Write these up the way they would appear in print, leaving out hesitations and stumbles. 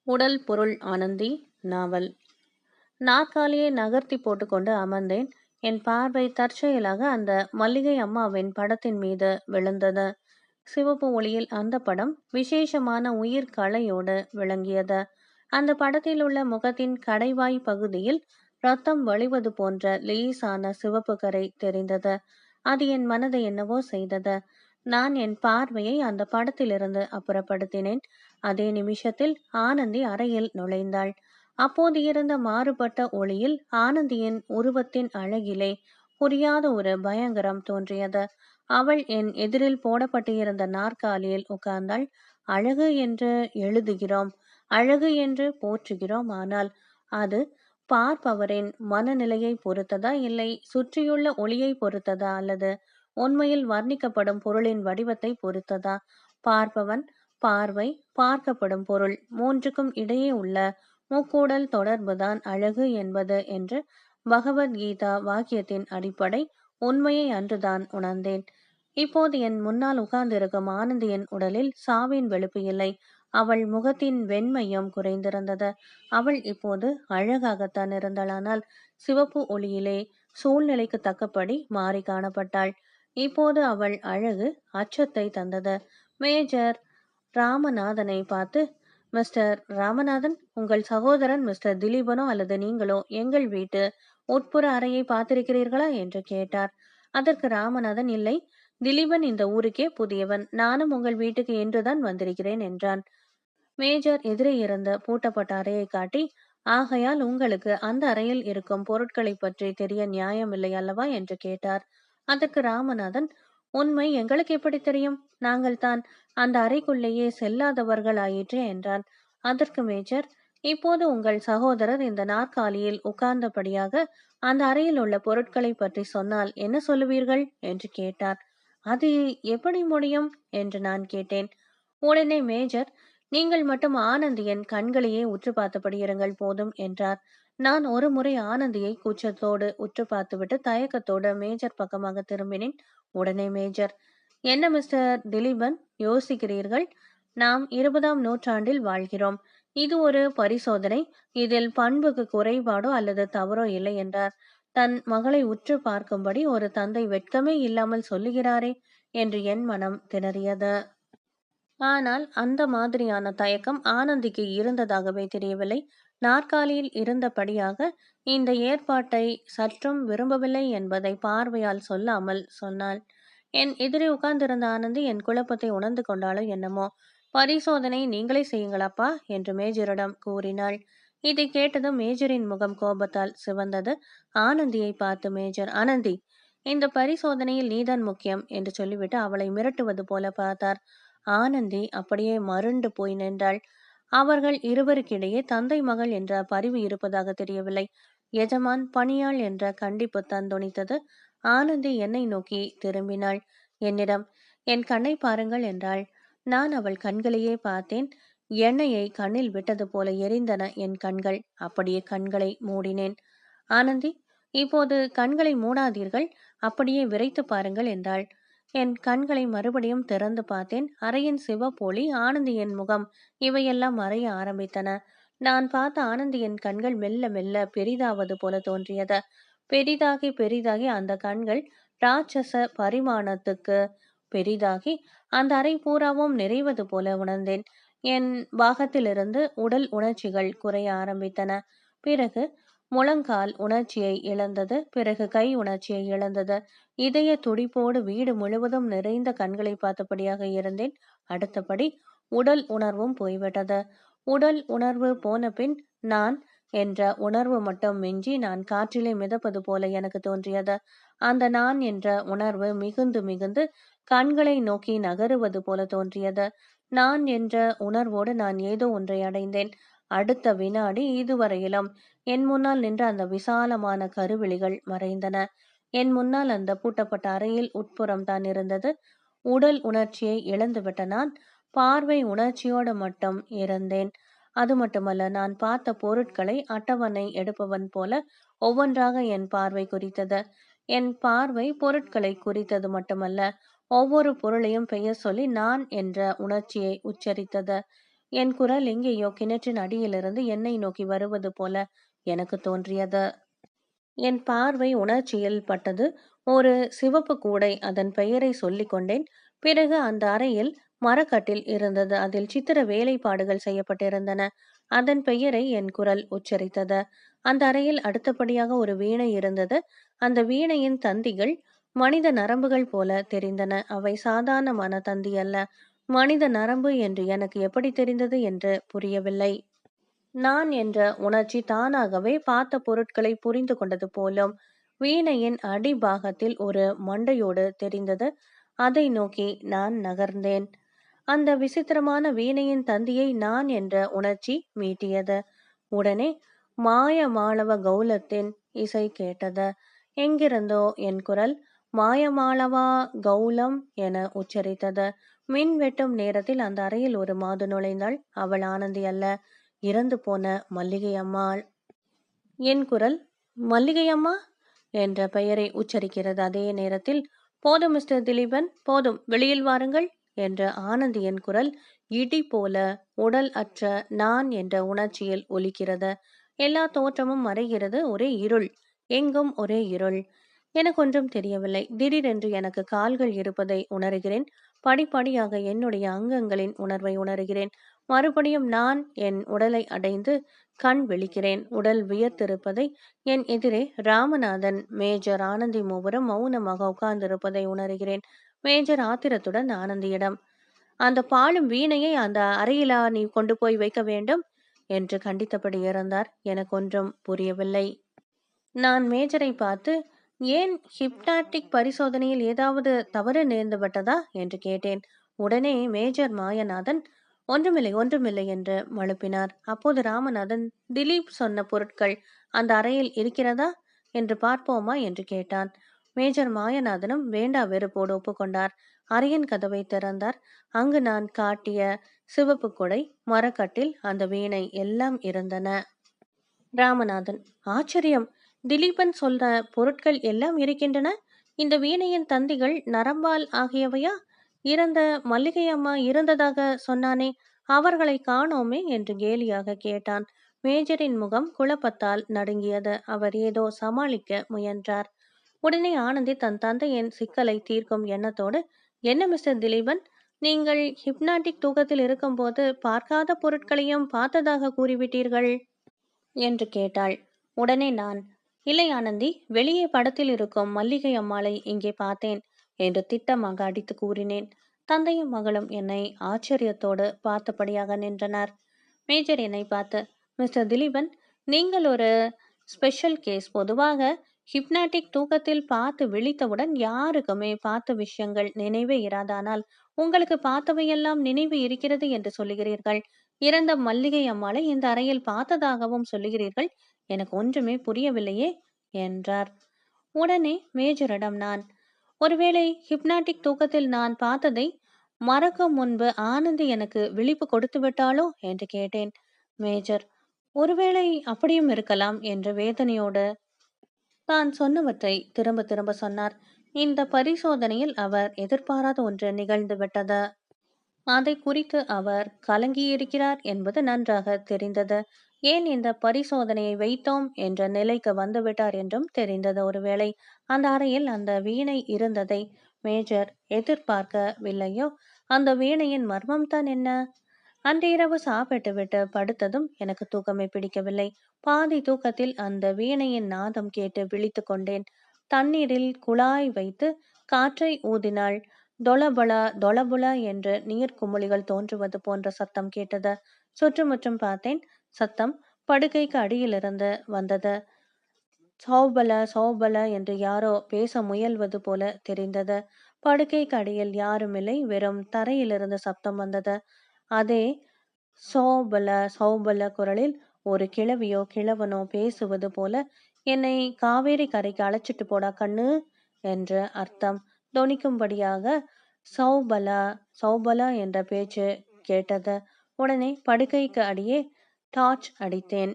உடல் பொருள் ஆனந்தி நாவல். நாற்காலியை நகர்த்தி போட்டுக்கொண்டு அமர்ந்தேன். என் பார்வை தற்செயலாக அந்த மல்லிகை அம்மாவின் படத்தின் மீது விழுந்தது. சிவப்பு ஒளியில் அந்த படம் விசேஷமான உயிர் கலையோடு விளங்கியது. அந்த படத்தில் உள்ள முகத்தின் கடைவாய் பகுதியில் ரத்தம் வழிவது போன்ற லேசான சிவப்பு கரை தெரிந்தது. அது என் மனதை என்னவோ செய்தது. நான் என் பார்வையை அந்த படத்திலிருந்து அப்புறப்படுத்தினேன். அதே நிமிஷத்தில் ஆனந்தி அறையில் நுழைந்தாள். அப்போது இருந்த மாறுபட்ட ஒளியில் ஆனந்தியின் உருவத்தின் அழகிலே புரியாத ஒரு பயங்கரம் தோன்றியது. அவள் என் எதிரில் போடப்பட்டிருந்த நாற்காலியில் உட்கார்ந்தாள். அழகு என்று எழுதுகிறோம், அழகு என்று போற்றுகிறோம். ஆனால் அது பார்ப்பவரின் மனநிலையை பொறுத்ததா, இல்லை சுற்றியுள்ள ஒளியை பொறுத்ததா, அல்லது உண்மையில் வர்ணிக்கப்படும் பொருளின் வடிவத்தை பொறுத்ததா? பார்ப்பவன், பார்வை, பார்க்கப்படும் பொருள் மூன்றுக்கும் இடையே உள்ள முக்கூடல் தொடர்புதான் அழகு என்பது என்று பகவத்கீதா வாக்கியத்தின் அடிப்படை உண்மையை அன்றுதான் உணர்ந்தேன். இப்போது என் முன்னால் உட்கார்ந்திருக்கும் ஆனந்தியின் உடலில் சாவின் வெளுப்பு இல்லை. அவள் முகத்தின் வெண்மையும் குறைந்திருந்தது. அவள் இப்போது அழகாகத்தான் இருந்தாள். சிவப்பு ஒளியிலே சூழ்நிலைக்கு தக்கபடி மாறி காணப்பட்டாள். இப்போது அவள் அழகு அச்சத்தை தந்தது. மேஜர் ராமநாதனை பார்த்து, மிஸ்டர் ராமநாதன், உங்கள் சகோதரன் மிஸ்டர் திலீபனோ அல்லது நீங்களோ எங்கள் வீட்டு உட்புற அறையை பார்த்திருக்கிறீர்களா என்று கேட்டார். அதற்கு ராமநாதன், இல்லை, திலீபன் இந்த ஊருக்கே புதியவன். நானும் உங்கள் வீட்டுக்கு என்றுதான் வந்திருக்கிறேன் என்றான். மேஜர் எதிரே இருந்த பூட்டப்பட்ட அறையை காட்டி, ஆகையால் உங்களுக்கு அந்த அறையில் இருக்கும் பொருட்களை பற்றி தெரிய நியாயமில்லை அல்லவா என்று கேட்டார். அதற்கு ராமநாதன், உண்மை எங்களுக்கு எப்படி தெரியும்? நாங்கள் தான் அந்த அறைக்குள்ளேயே செல்லாதவர்கள் ஆயிற்றே என்றான். அதற்கு மேஜர், இப்போது உங்கள் சகோதரர் இந்த நாற்காலியில் உட்கார்ந்தபடியாக அந்த அறையில் உள்ள பொருட்களை பற்றி சொன்னால் என்ன சொல்லுவீர்கள் என்று கேட்டார். அது எப்படி முடியும் என்று நான் கேட்டேன். உடனே மேஜர், நீங்கள் மட்டும் ஆனந்தியின் கண்களையே உற்று பார்த்தபடி இருங்கள் போதும் என்றார். நான் ஒரு முறை ஆனந்தியை கூச்சத்தோடு உற்று பார்த்துவிட்டு தயக்கத்தோடு மேஜர் பக்கமாக திரும்பினேன். உடனே மேஜர், என்ன மிஸ்டர் திலீபன் யோசிக்கிறீர்கள்? நாம் 20ஆம் நூற்றாண்டில் வாழ்கிறோம். இது ஒரு பரிசோதனை. இதில் பண்புக்கு குறைபாடோ அல்லது தவறோ இல்லை என்றார். தன் மகளை உற்று பார்க்கும்படி ஒரு தந்தை வெட்கமே இல்லாமல் சொல்லுகிறாரே என்று என் மனம் திணறியது. ஆனால் அந்த மாதிரியான தயக்கம் ஆனந்திக்கு இருந்ததாகவே தெரியவில்லை. நாற்காலியில் இருந்தபடியாக இந்த ஏற்பாட்டை சற்றும் விரும்பவில்லை என்பதை பார்வையால் சொல்லாமல் சொன்னாள். என் எதிரே உட்கார்ந்திருந்த ஆனந்தி என் குழப்பத்தை உணர்ந்து கொண்டாளோ என்னமோ. பரிசோதனை நீங்களே செய்யுங்களப்பா என்று மேஜரிடம் கூறினாள். இதை கேட்டதும் மேஜரின் முகம் கோபத்தால் சிவந்தது. ஆனந்தியை பார்த்து மேஜர், ஆனந்தி, இந்த பரிசோதனையில் நீதான் முக்கியம் என்று சொல்லிவிட்டு அவளை மிரட்டுவது போல பார்த்தார். ஆனந்தி அப்படியே மருண்டு போய் நின்றாள். அவர்கள் இருவருக்கிடையே தந்தை மகள் என்ற பரிவு இருப்பதாக தெரியவில்லை. எஜமான் பணியாள் என்ற கண்டிப்பு தான் தொனித்தது. ஆனந்தி என்னை நோக்கி திரும்பினாள். என்னிடம், என் கண்ணை பாருங்கள் என்றாள். நான் அவள் கண்களையே பார்த்தேன். எண்ணெயை கண்ணில் விட்டது போல எரிந்தன என் கண்கள். அப்படியே கண்களை மூடினேன். ஆனந்தி, இப்போது கண்களை மூடாதீர்கள், அப்படியே விரைத்து பாருங்கள் என்றாள். என் கண்களை மறுபடியும் திறந்து பார்த்தேன். அறையின் சிவப்பொளி, ஆனந்தியின் முகம், இவையெல்லாம் மறைய ஆரம்பித்தன. நான் பார்த்த ஆனந்தியின் கண்கள் மெல்ல மெல்ல பெரிதாவது போல தோன்றியது. பெரிதாகி பெரிதாகி அந்த கண்கள் ராட்சச பரிமாணத்துக்கு பெரிதாகி அந்த அறை பூராவும் நிறைவது போல உணர்ந்தேன். என் பாகத்திலிருந்து உடல் உணர்ச்சிகள் குறைய ஆரம்பித்தன. பிறகு முழங்கால் உணர்ச்சியை இழந்தது. பிறகு கை உணர்ச்சியை இழந்தது. இதய துடிப்போடு வீடு முழுவதும் நிறைந்த கண்களை பார்த்தபடியாக இருந்தேன். அடுத்தபடி உடல் உணர்வும் போய்விட்டது. உடல் உணர்வு போன பின் நான் என்ற உணர்வு மட்டும் மிஞ்சி நான் காற்றிலே மிதப்பது போல எனக்கு தோன்றியது. அந்த நான் என்ற உணர்வு மிகுந்து மிகுந்து கண்களை நோக்கி நகருவது போல தோன்றியது. நான் என்ற உணர்வோடு நான் ஏதோ ஒன்றை அடைந்தேன். அடுத்த வினாடி இதுவரையிலும் என் முன்னால் நின்ற அந்த விசாலமான கருவிழிகள் மறைந்தன. என் முன்னால் அந்த பூட்டப்பட்ட அறையில் உட்புறம் தான் இருந்தது. உடல் உணர்ச்சியை இழந்துவிட்ட நான் பார்வை உணர்ச்சியோடு மட்டும் இருந்தேன். அது மட்டுமல்ல, நான் பார்த்த பொருட்களை அட்டவணை எடுப்பவன் போல ஒவ்வொன்றாக என் பார்வை குறித்தது. என் பார்வை பொருட்களை குறித்தது மட்டுமல்ல, ஒவ்வொரு பொருளையும் பெயர் சொல்லி நான் என்ற உணர்ச்சியை உச்சரித்தது. என் குரல் எங்கேயோ கிணற்றின் அடியிலிருந்து என்னை நோக்கி வருவது போல எனக்கு தோன்றியது. என் பார்வை உணர்ச்சியில் பட்டது. ஒரு சிவப்பு கூடை, அதன் பெயரை சொல்லிக் கொண்டேன். பிறகு அந்த அறையில் மரக்கட்டில் இருந்தது. அதில் சித்திர வேலைப்பாடுகள் செய்யப்பட்டிருந்தன. அதன் பெயரை என் குரல் உச்சரித்தது. அந்த அறையில் அடுத்தபடியாக ஒரு வீணை இருந்தது. அந்த வீணையின் தந்திகள் மனித நரம்புகள் போல தெரிந்தன. அவை சாதாரணமான தந்தி அல்ல, மனித நரம்பு என்று எனக்கு எப்படி தெரிந்தது என்று புரியவில்லை. நான் என்ற உணர்ச்சி தானாகவே பார்த்த பொருட்களை புரிந்து கொண்டது போலும். வீணையின் அடிபாகத்தில் ஒரு மண்டையோடு தெரிந்தது. அதை நோக்கி நான் நகர்ந்தேன். அந்த விசித்திரமான வீணையின் தந்தியை நான் என்ற உணர்ச்சி மீட்டியது. உடனே மாயமாளவ கௌலத்தின் இசை கேட்டது. எங்கிருந்தோ என் குரல் மாயமாளவா கௌலம் என உச்சரித்தது. மின் வெட்டும் நேரத்தில் அந்த அறையில் ஒரு மாது நுழைந்தாள். அவள் ஆனந்தி அல்ல, இறந்து போன மல்லிகை அம்மாள். என் குரல் மல்லிகை அம்மா என்ற பெயரை உச்சரிக்கிறது. அதே நேரத்தில் போதும் மிஸ்டர் திலீபன், போதும், வெளியில் வாருங்கள் என்ற ஆனந்தியின் குரல் இடி போல உடல் அற்ற நான் என்ற உணர்ச்சியில் ஒலிக்கிறது. எல்லா தோற்றமும் மறைகிறது. ஒரே இருள், எங்கும் ஒரே இருள். எனக்கு ஒன்றும் தெரியவில்லை. திடீரென்று எனக்கு கால்கள் இருப்பதை உணர்கிறேன். படிப்படியாக என்னுடைய அங்கங்களின் உணர்வை உணர்கிறேன். மறுபடியும் நான் என் உடலை அடைந்து கண் விழிக்கிறேன். உடல் வியர்த்திருப்பதை, என் எதிரே ராமநாதன், மேஜர், ஆனந்தி மூவரும் மௌனமாக உட்கார்ந்திருப்பதை உணர்கிறேன். மேஜர் ஆத்திரத்துடன் ஆனந்தியிடம், அந்த பாழும் வீணையை அந்த அறையிலா நீ கொண்டு போய் வைக்க வேண்டும் என்று கண்டித்தபடி இருந்தார். எனக்கு ஒன்றும் புரியவில்லை. நான் மேஜரை பார்த்து, ஏன் ஹிப்னாட்டிக் பரிசோதனையில் ஏதாவது தவறு நேர்ந்து விட்டதா என்று கேட்டேன். உடனே மேஜர் மாயநாதன், ஒன்றுமில்லை ஒன்றுமில்லை என்று மழுப்பினார். அப்போது ராமநாதன், திலீப் சொன்ன பொருட்கள் அந்த அறையில் இருக்கிறதா என்று பார்ப்போமா என்று கேட்டான். மேஜர் மாயநாதனும் வேண்டா வெறுப்போடு ஒப்புக்கொண்டார். அறையின் கதவை திறந்தார். அங்கு நான் காட்டிய சிவப்பு கொடை, மரக்கட்டில், அந்த வீணை எல்லாம் இருந்தன. ராமநாதன், ஆச்சரியம்! திலீபன் சொல்ற பொருட்கள் எல்லாம் இருக்கின்றன. இந்த வீணையின் தந்திகள் நரம்பால் ஆகியவையா? இறந்த மல்லிகை அம்மா இருந்ததாக சொன்னானே, அவர்களை காணோமே என்று கேலியாக கேட்டான். மேஜரின் முகம் குழப்பத்தால் நடுங்கியது. அவர் ஏதோ சமாளிக்க முயன்றார். உடனே ஆனந்தி தன் தந்தையின் சிக்கலை தீர்க்கும் எண்ணத்தோடு, என்ன மிஸ்டர் திலீபன், நீங்கள் ஹிப்னாட்டிக் தூக்கத்தில் இருக்கும்போது பார்க்காத பொருட்களையும் பார்த்ததாக கூறிவிட்டீர்கள் என்று கேட்டாள். உடனே நான், இல்லை ஆனந்தி, வெளியே படத்தில் இருக்கும் மல்லிகை அம்மாளை இங்கே பார்த்தேன் என்று திட்டமாக அடித்து கூறினேன். தந்தையும் மகளும் என்னை ஆச்சரியத்தோடு பார்த்தபடியாக நின்றனர். மேஜர் என்னை பார்த்து, மிஸ்டர் திலீபன், நீங்கள் ஒரு ஸ்பெஷல் கேஸ். பொதுவாக ஹிப்னாட்டிக் தூக்கத்தில் பார்த்து விழித்தவுடன் யாருக்குமே பார்த்த விஷயங்கள் நினைவே இராதானால் உங்களுக்கு பார்த்தவையெல்லாம் நினைவு இருக்கிறது என்று சொல்லுகிறீர்கள். இறந்த மல்லிகை அம்மாளை இந்த அறையில் பார்த்ததாகவும் சொல்லுகிறீர்கள். எனக்கு ஒன்றுமே புரியவில்லையே என்றார். உடனே மேஜரிடம் நான், ஒருவேளை ஹிப்னாட்டிக் தூக்கத்தில் நான் பார்த்ததை மறக்கும் முன்பு ஆனந்தி எனக்கு விழிப்பு கொடுத்து விட்டாளோ என்று கேட்டேன். மேஜர், ஒருவேளை அப்படியும் இருக்கலாம் என்று வேதனையோடு தான் சொன்னவற்றை திரும்ப திரும்ப சொன்னார். இந்த பரிசோதனையில் அவர் எதிர்பாராத ஒன்று நிகழ்ந்து விட்டது. அதை குறித்து அவர் கலங்கியிருக்கிறார் என்பது நன்றாக தெரிந்தது. ஏன் இந்த பரிசோதனையை வைத்தோம் என்ற நிலைக்கு வந்துவிட்டார் என்றும் தெரிந்தது. ஒருவேளை அந்த அறையில் அந்த வீணை இருந்ததை மேஜர் எதிர்பார்க்கவில்லையோ? அந்த வீணையின் மர்மம்தான் என்ன? அன்று இரவு சாப்பிட்டு விட்டு படுத்ததும் எனக்கு தூக்கமே பிடிக்கவில்லை. பாதி தூக்கத்தில் அந்த வீணையின் நாதம் கேட்டு விழித்து கொண்டேன். தண்ணீரில் குழாய் வைத்து காற்றை ஊதினாள். தொளபொள தொளபொள என்று நீர் குமிழிகள் தோன்றுவது போன்ற சத்தம் கேட்டது. சுற்றுமுற்றும் பார்த்தேன். சத்தம் படுக்கைக்கு அடியிலிருந்து வந்தது. சௌபல சௌபல என்று யாரோ பேச முயல்வது போல தெரிந்தது. படுக்கைக்கு அடியில் யாருமில்லை, வெறும் தரையிலிருந்து சப்தம் வந்தது. அதே சோபல சௌபல குரலில் ஒரு கிழவியோ கிழவனோ பேசுவது போல, என்னை காவேரி கரைக்கு அழைச்சிட்டு போடா கண்ணு என்று அர்த்தம் தொனிக்கும்படியாக சௌபல சௌபல என்ற பேச்சு கேட்டது. உடனே படுக்கைக்கு அடியே டார்ச் அடித்தேன்.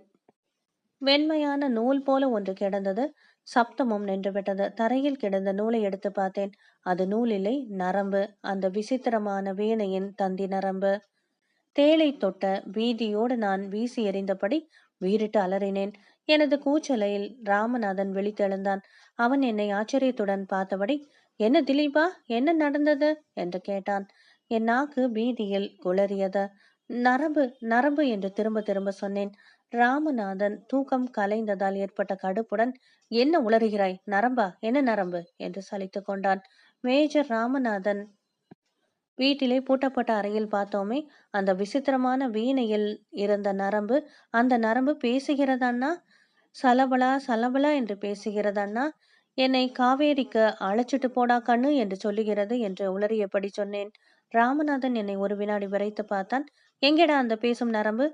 வெண்மையான நூல் போல ஒன்று கிடந்தது. சப்தமும் நின்றுவிட்டது. தரையில் கிடந்த நூலை எடுத்து பார்த்தேன். அது நூல் இல்லை, நரம்பு. அந்த விசித்திரமான வீணையின் தந்தி நரம்பு. தேளை தொட்ட பீதியோடு நான் வீசி எறிந்தபடி வீறிட்டு அலறினேன். எனது கூச்சலில் ராமநாதன் விழித்தெழுந்தான். அவன் என்னை ஆச்சரியத்துடன் பார்த்தபடி, "என்ன திலீபா, என்ன நடந்தது?" என்று கேட்டான். என் நாக்கு பீதியில் குளறியது. "நரம்பு, நரம்பு" என்று திரும்ப திரும்ப சொன்னேன். ராமநாதன் தூக்கம் கலைந்ததால் ஏற்பட்ட கடுப்புடன், "என்ன உளறுகிறாய்? நரம்பா? என்ன நரம்பு?" என்று சலித்து கொண்டான். மேஜர் ராமநாதன் வீட்டிலே பூட்டப்பட்ட அறையில் பார்த்தோமே, அந்த விசித்திரமான வீணையில் இருந்த நரம்பு, அந்த நரம்பு பேசுகிறது அண்ணா. சலபலா சலபலா என்று பேசுகிறது அண்ணா. என்னை காவேரிக்கு அழைச்சிட்டு போடா கண்ணு என்று சொல்லுகிறது என்று உளறியபடி சொன்னேன். ராமநாதன் என்னை ஒரு வினாடி விரைத்து பார்த்தான். எங்கேடா அந்த பேசும் நரம்பு?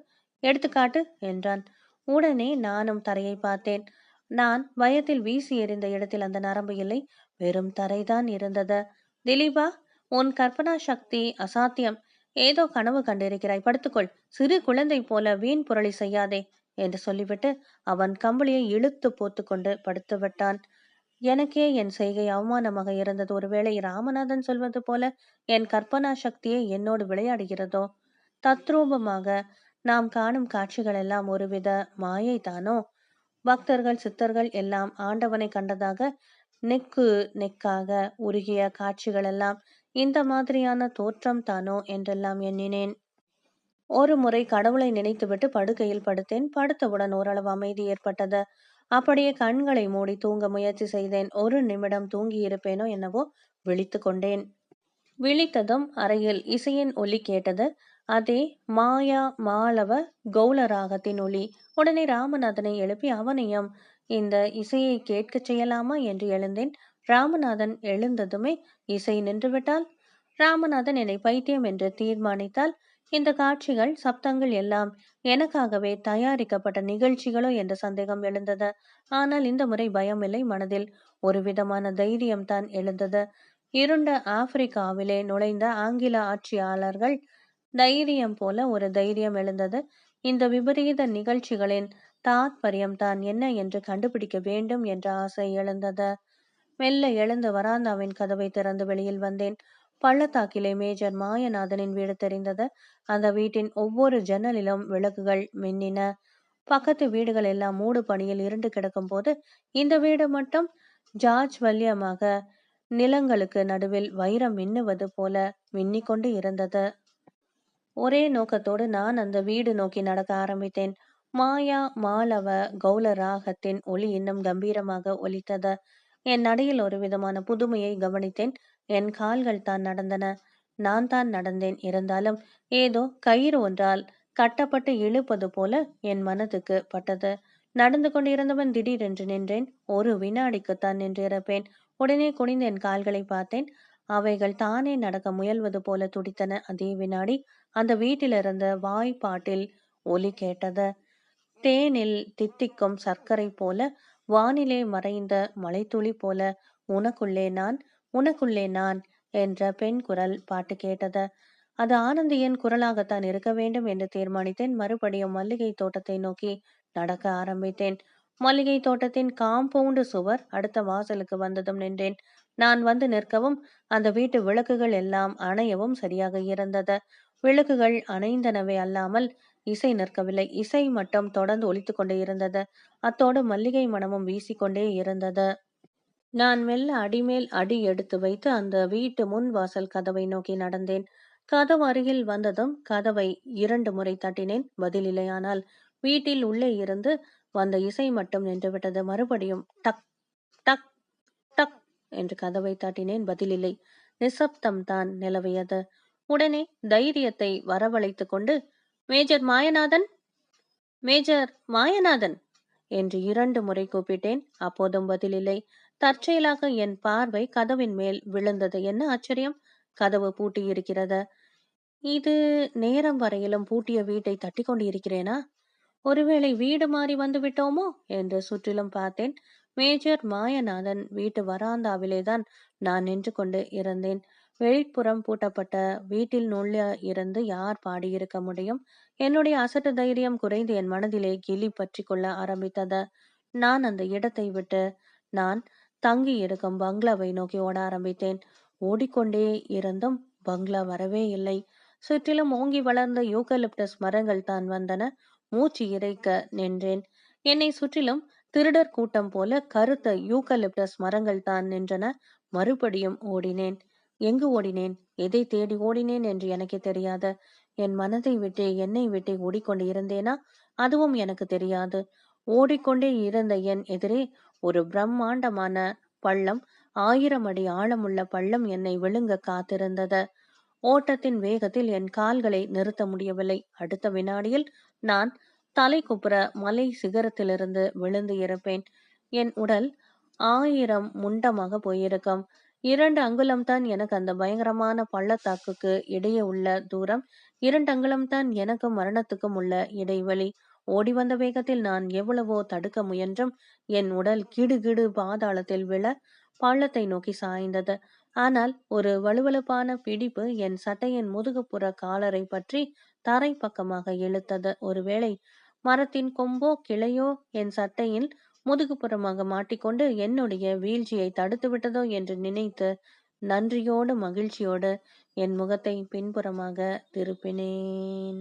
எடுத்துக்காட்டு என்றான். உடனே நானும் தரையை பார்த்தேன். நான் பயத்தில் வீசி எறிந்த இடத்தில் அந்த நரம்பு இல்லை, வெறும் தரைதான் இருந்தது. திலீபா, உன் கற்பனா சக்தி அசாத்தியம். ஏதோ கனவு கண்டிருக்கிறாய், படுத்துக்கொள். சிறு குழந்தை போல வீண் புரளி செய்யாதே என்று சொல்லிவிட்டு அவன் கம்பளியை இழுத்து போத்துக்கொண்டு படுத்து விட்டான். எனக்கே என் செய்கை அவமானமாக இருந்தது. ஒருவேளை ராமநாதன் சொல்வது போல என் கற்பனா சக்தியை என்னோடு விளையாடுகிறதோ? தத்ரூபமாக நாம் காணும் காட்சிகள் எல்லாம் ஒருவித மாயை தானோ? பக்தர்கள் சித்தர்கள் எல்லாம் ஆண்டவனை கண்டதாக நெக்கு நெக்காக உருகிய காட்சிகளெல்லாம் இந்த மாதிரியான தோற்றம் தானோ என்றெல்லாம் எண்ணினேன். ஒரு முறை கடவுளை நினைத்துவிட்டு படுக்கையில் படுத்தேன். படுத்தவுடன் ஓரளவு அமைதி ஏற்பட்டது. அப்படியே கண்களை மூடி தூங்க முயற்சி செய்தேன். ஒரு நிமிடம் தூங்கியிருப்பேனோ என்னவோ, விழித்து கொண்டேன். விழித்ததும் அறையில் இசையின் ஒலி கேட்டது. அதே மாயா மாளவ கௌள ராகத்தின் ஒலி. உடனே ராமநாதனை எழுப்பி அவனையும் இந்த இசையை கேட்கச் செய்யலாமா என்று எழுந்தேன். ராமநாதன் எழுந்ததுமே, இசை நின்றுவிட்டால் ராமநாதன் என்னை பைத்தியம் என்று தீர்மானித்தால் இந்த காட்சிகள் சப்தங்கள் எல்லாம் எனக்காகவே தயாரிக்கப்பட்ட நிகழ்ச்சிகளோ என்ற சந்தேகம் எழுந்தது. ஆனால் இந்த முறை பயமில்லை, மனதில் ஒரு விதமான தைரியம்தான் எழுந்தது. இருண்ட ஆப்பிரிக்காவிலே நுழைந்த ஆங்கில ஆட்சியாளர்கள் தைரியம் போல ஒரு தைரியம் எழுந்தது. இந்த விபரீத நிகழ்ச்சிகளின் தாத்பரியம் என்ன என்று கண்டுபிடிக்க வேண்டும் என்ற ஆசை எழுந்தது. மெல்ல எழுந்து வராந்தாவின் கதவை திறந்து வெளியில் வந்தேன். பள்ளத்தாக்கிலே மேஜர் மாயநாதனின் வீடு தெரிந்தது. அந்த வீட்டின் ஒவ்வொரு ஜன்னலிலும் விளக்குகள் மின்னின. பக்கத்து வீடுகள் எல்லாம் மூடு பனியில் இருண்டு கிடக்கும் போது இந்த வீடு மட்டும் ஜார்ஜ் வல்யமாக நிலங்களுக்கு நடுவில் வைரம் மின்னுவது போல மின்னிக்கொண்டு இருந்தது. ஒரே நோக்கத்தோடு நான் அந்த வீடு நோக்கி நடக்க ஆரம்பித்தேன். மாயா மாளவ கௌள ராகத்தின் ஒலி இன்னும் கம்பீரமாக ஒலித்தது. என் நடையில் ஒரு விதமான புதுமையை கவனித்தேன். என் கால்கள் தான் நடந்தன. நான் தான் நடந்தேன். இருந்தாலும் ஏதோ கயிறு ஒன்றால் கட்டப்பட்டு இழுப்பது போல என் மனதுக்கு பட்டது. நடந்து கொண்டிருந்தவன் திடீரென்று நின்றேன். ஒரு வினாடிக்குத்தான் நின்றிருப்பேன். உடனே குனிந்து என் கால்களை பார்த்தேன். அவைகள் தானே நடக்க முயல்வது போல துடித்தன. அதே வினாடி அந்த வீட்டிலிருந்த வாய்ப்பாட்டில் ஒலி கேட்டது. தேனில் தித்திக்கும் சர்க்கரை போல, வானிலே மறைந்த மழைத்துளி போல, உனக்குள்ளே நான், உனக்குள்ளே நான் என்ற பெண் குரல் பாட்டு கேட்டது. அது ஆனந்தியின் குரலாகத்தான் இருக்க வேண்டும் என்று தீர்மானித்தேன். மறுபடியும் மல்லிகை தோட்டத்தை நோக்கி நடக்க ஆரம்பித்தேன். மல்லிகை தோட்டத்தின் காம்பவுண்டு சுவர் அடுத்த வாசலுக்கு வந்ததும் நின்றேன். நான் வந்து நிற்கவும் அந்த வீட்டு விளக்குகள் எல்லாம் அணையவும் சரியாக இருந்தது. விளக்குகள் அணைந்தனவே அல்லாமல் இசை நிற்கவில்லை. இசை மட்டும் தொடர்ந்து ஒலித்துக் கொண்டே இருந்தது. அத்தோடு மல்லிகை மணமும் வீசிக்கொண்டே இருந்தது. நான் மெல்ல அடிமேல் அடி எடுத்து வைத்து அந்த வீட்டு முன் வாசல் கதவை நோக்கி நடந்தேன். கதவு அருகில் வந்ததும் கதவை 2 முறை தட்டினேன். பதிலில்லை. ஆனால் வீட்டில் உள்ளே இருந்து வந்த இசை மட்டும் நின்றுவிட்டது. மறுபடியும் டக் டக் டக் என்று கதவை தட்டினேன். பதிலில்லை. நிசப்தம்தான் நிலவியது. உடனே தைரியத்தை வரவழைத்துக் கொண்டு, மேஜர் மாயநாதன், மேஜர் மாயநாதன் என்று 2 முறை கூப்பிட்டேன். அப்போதும் பதிலில்லை. தற்செயலாக என் பார்வை கதவின் மேல் விழுந்தது. என்ன ஆச்சரியம்! கதவு பூட்டியிருக்கிறது. இது நேரம் வரையிலும் பூட்டிய வீட்டை தட்டிக் கொண்டு இருக்கிறேனா? ஒருவேளை வீடு மாறி வந்து விட்டோமோ என்று சுற்றிலும் பார்த்தேன். மேஜர் மாயநாதன் வீட்டு வராந்தாவிலேதான் நான் நின்று கொண்டு இருந்தேன். வெளிப்புறம் பூட்டப்பட்ட வீட்டில் உள்ள இருந்து யார் பாடியிருக்க முடியும்? என்னுடைய அசட்டு தைரியம் குறைந்து என் மனதிலே கிளி பற்றி கொள்ள ஆரம்பித்தது. நான் அந்த இடத்தை விட்டு நான் தங்கி இருக்கும் பங்களாவை நோக்கி ஓட ஆரம்பித்தேன். ஓடிக்கொண்டே இருந்தும் பங்களா வரவே இல்லை. சுற்றிலும் ஓங்கி வளர்ந்த யூக்கலிப்டஸ் மரங்கள் தான் வந்தன. மூச்சு இறைக்க நின்றேன். என்னை சுற்றிலும் திருடர் கூட்டம் போல கருத்த யூக்கலிப்டஸ் மரங்கள் தான் நின்றன. மறுபடியும் ஓடினேன். எங்கு ஓடினேன், எதை தேடி ஓடினேன் என்று எனக்கே தெரியாது. என் மனதை விட்டே என்னை விட்டே ஓடிக்கொண்டு இருந்தேனா? அதுவும் எனக்கு தெரியாது. ஓடிக்கொண்டே இருந்த என் எதிரே ஒரு பிரம்மாண்டமான பள்ளம், 1000 அடி ஆழமுள்ள பள்ளம் என்னை விழுங்க காத்திருந்தது. ஓட்டத்தின் வேகத்தில் என் கால்களை நிறுத்த முடியவில்லை. அடுத்த வினாடியில் நான் தலைகுப்புற மலை சிகரத்திலிருந்து விழுந்து இருப்பேன். என் உடல் 1000 முண்டமாக போயிருக்கும். 2 அங்குலம் தான் எனக்கு அந்த பயங்கரமான பள்ளத்தாக்குக்கு இடையே உள்ள தூரம். 2 அங்குலம் தான் எனக்கும் மரணத்துக்கும் உள்ள இடைவெளி. ஓடி வந்த வேகத்தில் நான் எவ்வளவோ தடுக்க முயன்றும் என் உடல் கிடுகிடு பாதாளத்தில் விழ பள்ளத்தை நோக்கி சாய்ந்தது. ஆனால் ஒரு வழுவழுப்பான பிடிப்பு என் சட்டையின் முதுகுப்புற காலரை பற்றி தரை பக்கமாக இழுத்தது. ஒருவேளை மரத்தின் கொம்போ கிளையோ என் சட்டையில் முதுகுப்புறமாக மாட்டிக்கொண்டு என்னுடைய வீழ்ச்சியை தடுத்து விட்டதோ என்று நினைத்து நன்றியோடு மகிழ்ச்சியோடு என் முகத்தை பின்புறமாக திருப்பினேன்.